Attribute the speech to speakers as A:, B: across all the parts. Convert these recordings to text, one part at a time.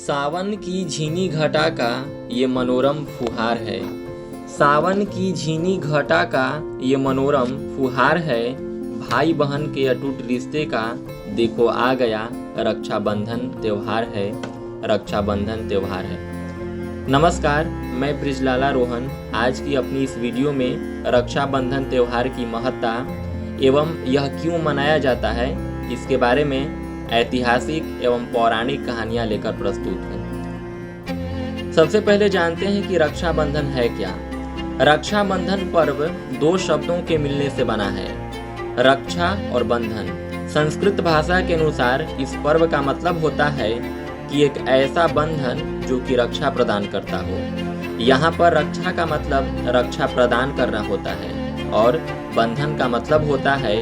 A: सावन की झीनी घटा का ये मनोरम फुहार है। सावन की झीनी घटा का ये मनोरम फुहार है। भाई बहन के अटूट रिश्ते का देखो आ गया रक्षाबंधन त्योहार है। रक्षाबंधन त्योहार है। नमस्कार, मैं ब्रिजलाला रोहन आज की अपनी इस वीडियो में रक्षाबंधन त्योहार की महत्ता एवं यह क्यों मनाया जाता है इसके बारे में ऐतिहासिक एवं पौराणिक कहानियां लेकर प्रस्तुत हूँ। सबसे पहले जानते हैं कि रक्षाबंधन है क्या। रक्षाबंधन पर्व दो शब्दों के मिलने से बना है, रक्षा और बंधन। संस्कृत भाषा के अनुसार इस पर्व का मतलब होता है कि एक ऐसा बंधन जो कि रक्षा प्रदान करता हो। यहाँ पर रक्षा का मतलब रक्षा प्रदान करना होता है और बंधन का मतलब होता है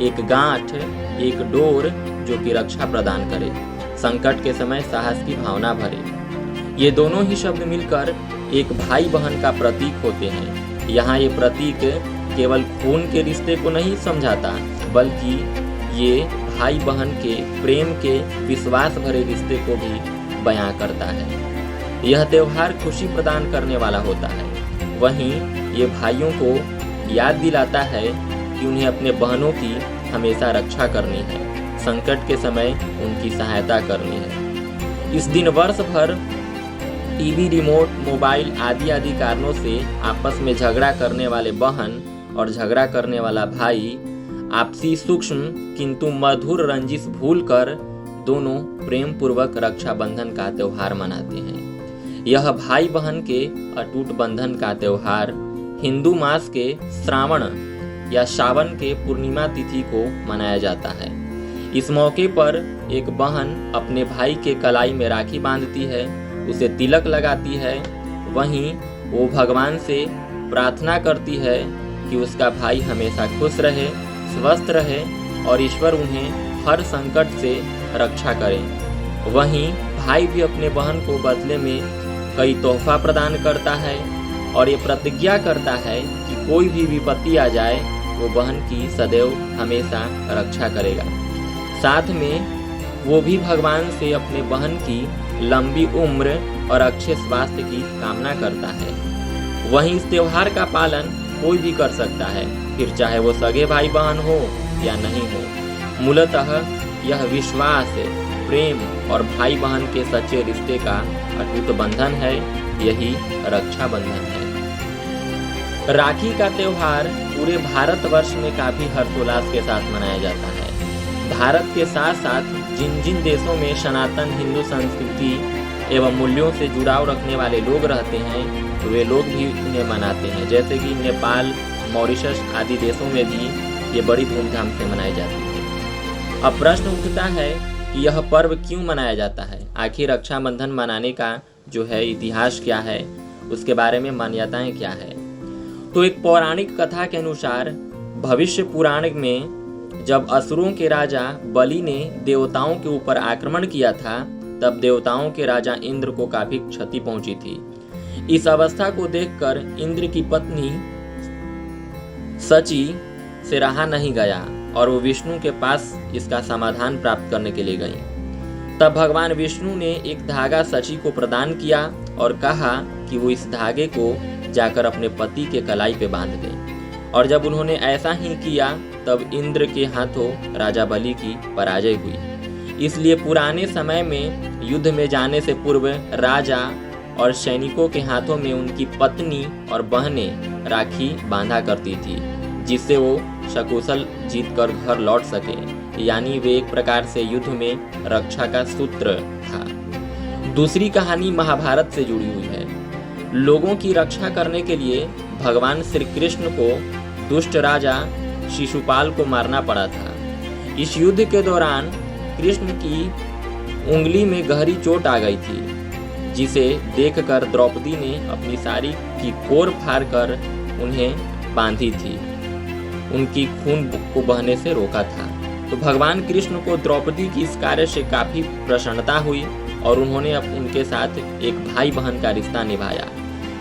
A: एक गांठ, एक डोर जो कि रक्षा प्रदान करे, संकट के समय साहस की भावना भरे। ये दोनों ही शब्द मिलकर एक भाई बहन का प्रतीक होते हैं। यहाँ ये प्रतीक केवल खून के रिश्ते को नहीं समझाता, बल्कि ये भाई बहन के प्रेम के विश्वास भरे रिश्ते को भी बयां करता है। यह त्योहार खुशी प्रदान करने वाला होता है। वहीं ये भाइयों को याद दिलाता है कि उन्हें अपने बहनों की हमेशा रक्षा करनी है, संकट के समय उनकी सहायता करनी है। इस दिन वर्ष भर टीवी, रिमोट, मोबाइल आदि कारणों से आपस में झगड़ा करने वाले बहन और झगड़ा करने वाला भाई आपसी सूक्ष्म किंतु मधुर रंजिश भूलकर दोनों प्रेम पूर्वक रक्षाबंधन का त्योहार मनाते हैं। यह भाई बहन के अटूट बंधन का त्योहार हिंदू मास के श्रावण या सावन के पूर्णिमा तिथि को मनाया जाता है। इस मौके पर एक बहन अपने भाई के कलाई में राखी बांधती है, उसे तिलक लगाती है। वहीं वो भगवान से प्रार्थना करती है कि उसका भाई हमेशा खुश रहे, स्वस्थ रहे और ईश्वर उन्हें हर संकट से रक्षा करे। वहीं भाई भी अपने बहन को बदले में कई तोहफा प्रदान करता है और ये प्रतिज्ञा करता है कि कोई भी विपत्ति आ जाए वो बहन की सदैव हमेशा रक्षा करेगा। साथ में वो भी भगवान से अपने बहन की लंबी उम्र और अच्छे स्वास्थ्य की कामना करता है। वहीं इस त्योहार का पालन कोई भी कर सकता है, फिर चाहे वो सगे भाई बहन हो या नहीं हो। मूलतः यह विश्वास, प्रेम और भाई बहन के सच्चे रिश्ते का अटूट बंधन है। यही रक्षाबंधन है। राखी का त्योहार पूरे भारतवर्ष में काफी हर्षोल्लास के साथ मनाया जाता है। भारत के साथ साथ जिन जिन देशों में सनातन हिंदू संस्कृति एवं मूल्यों से जुड़ाव रखने वाले लोग रहते हैं वे लोग भी इन्हें मनाते हैं। जैसे कि नेपाल, मॉरिशस आदि देशों में भी ये बड़ी धूमधाम से मनाई जाती है। अब प्रश्न उठता है कि यह पर्व क्यों मनाया जाता है। आखिर रक्षाबंधन मनाने का जो है इतिहास क्या है, उसके बारे में मान्यताएं क्या है। तो एक पौराणिक कथा के अनुसार भविष्य पुराण में जब असुरों के राजा बलि ने देवताओं के ऊपर आक्रमण किया था, तब देवताओं के राजा इंद्र को काफी क्षति पहुंची थी। इस अवस्था को देखकर इंद्र की पत्नी सची से रहा नहीं गया और वो विष्णु के पास इसका समाधान प्राप्त करने के लिए गई। तब भगवान विष्णु ने एक धागा सची को प्रदान किया और कहा कि वो इस धागे को जाकर अपने पति के कलाई पे बांध दे। और जब उन्होंने ऐसा ही किया तब इंद्र के हाथों राजा बलि की पराजय हुई। इसलिए पुराने समय में युद्ध में जाने से पूर्व राजा और सैनिकों के हाथों में उनकी पत्नी और बहनें राखी बांधा करती थी, जिससे वो सकुशल जीतकर घर लौट सके। यानी वे एक प्रकार से युद्ध में रक्षा का सूत्र था। दूसरी कहानी महाभारत से जुड़ी हुई है। लोगों की रक्षा करने के लिए भगवान श्री कृष्ण को दुष्ट राजा शिशुपाल को मारना पड़ा था। इस युद्ध के दौरान कृष्ण की उंगली में गहरी चोट आ गई थी, जिसे देखकर द्रौपदी ने अपनी साड़ी की कोर फाड़कर उन्हें बांधी थी, उनकी खून को बहने से रोका था। तो भगवान कृष्ण को द्रौपदी की इस कार्य से काफी प्रसन्नता हुई और उन्होंने उनके साथ एक भाई बहन का रिश्ता निभाया।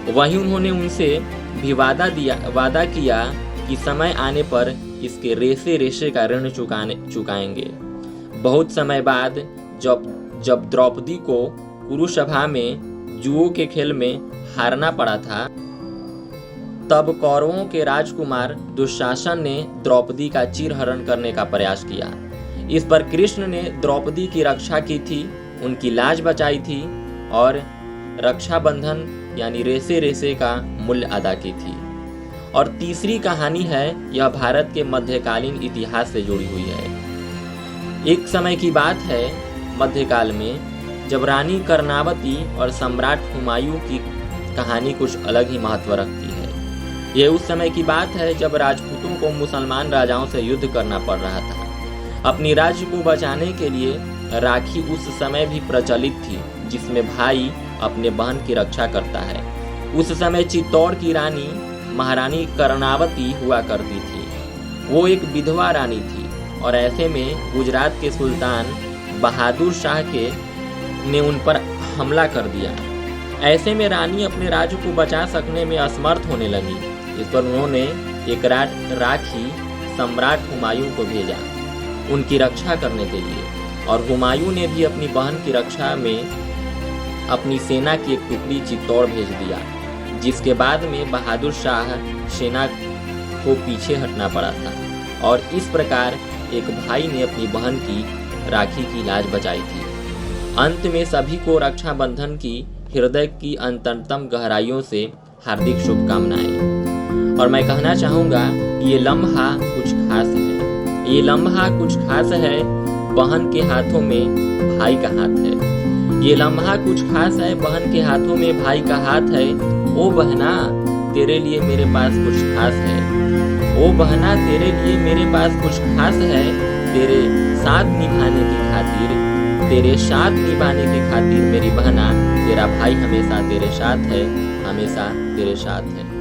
A: वहीं उन्होंने उनसे भी वादा किया कि समय आने पर इसके रेशे रेशे का ऋण चुकाएंगे। बहुत समय बाद जब द्रौपदी को कुरुसभा में जुओं के खेल में हारना पड़ा था, तब कौरवों के राजकुमार दुशासन ने द्रौपदी का चीरहरण करने का प्रयास किया। इस पर कृष्ण ने द्रौपदी की रक्षा की थी, उनकी लाज बचाई थी और रक्षाबंधन यानी रेसे रेसे का मूल्य अदा की थी। और तीसरी कहानी है, यह भारत के मध्यकालीन इतिहास से जुड़ी हुई है। एक समय की बात है, मध्यकाल में, जब रानी कर्णावती और सम्राट हुमायूं की कहानी कुछ अलग ही महत्व रखती है। यह उस समय की बात है जब राजपूतों को मुसलमान राजाओं से युद्ध करना पड़ रहा था। अपनी राज्य को बचाने के लिए राखी उस समय भी प्रचलित थी, जिसमें भाई अपने बहन की रक्षा करता है। उस समय चित्तौड़ की रानी महारानी कर्णावती हुआ करती थी। वो एक विधवा रानी थी और ऐसे में गुजरात के सुल्तान बहादुर शाह ने उन पर हमला कर दिया। ऐसे में रानी अपने राज्य को बचा सकने में असमर्थ होने लगी। इस पर उन्होंने एक राखी सम्राट हुमायूं को भेजा उनकी रक्षा करने के लिए, और हुमायूं ने भी अपनी बहन की रक्षा में अपनी सेना की एक टुकड़ी चित्तौड़ भेज दिया, जिसके बाद में बहादुर शाह सेना को पीछे हटना पड़ा था। और इस प्रकार एक भाई ने अपनी बहन की राखी की लाज बचाई थी। अंत में सभी को रक्षाबंधन की हृदय की अंतरतम गहराइयों से हार्दिक शुभकामनाएं। और मैं कहना चाहूँगा, ये लम्हा कुछ खास है। ये लम्हा कुछ खास है, बहन के हाथों में भाई का हाथ है। ये लम्हा कुछ खास है, बहन के हाथों में भाई का हाथ है। ओ बहना, तेरे लिए मेरे पास कुछ खास है। ओ बहना, तेरे लिए मेरे पास कुछ खास है। तेरे साथ निभाने की खातिर, तेरे साथ निभाने की खातिर मेरी बहना, तेरा भाई हमेशा तेरे साथ है, हमेशा तेरे साथ है।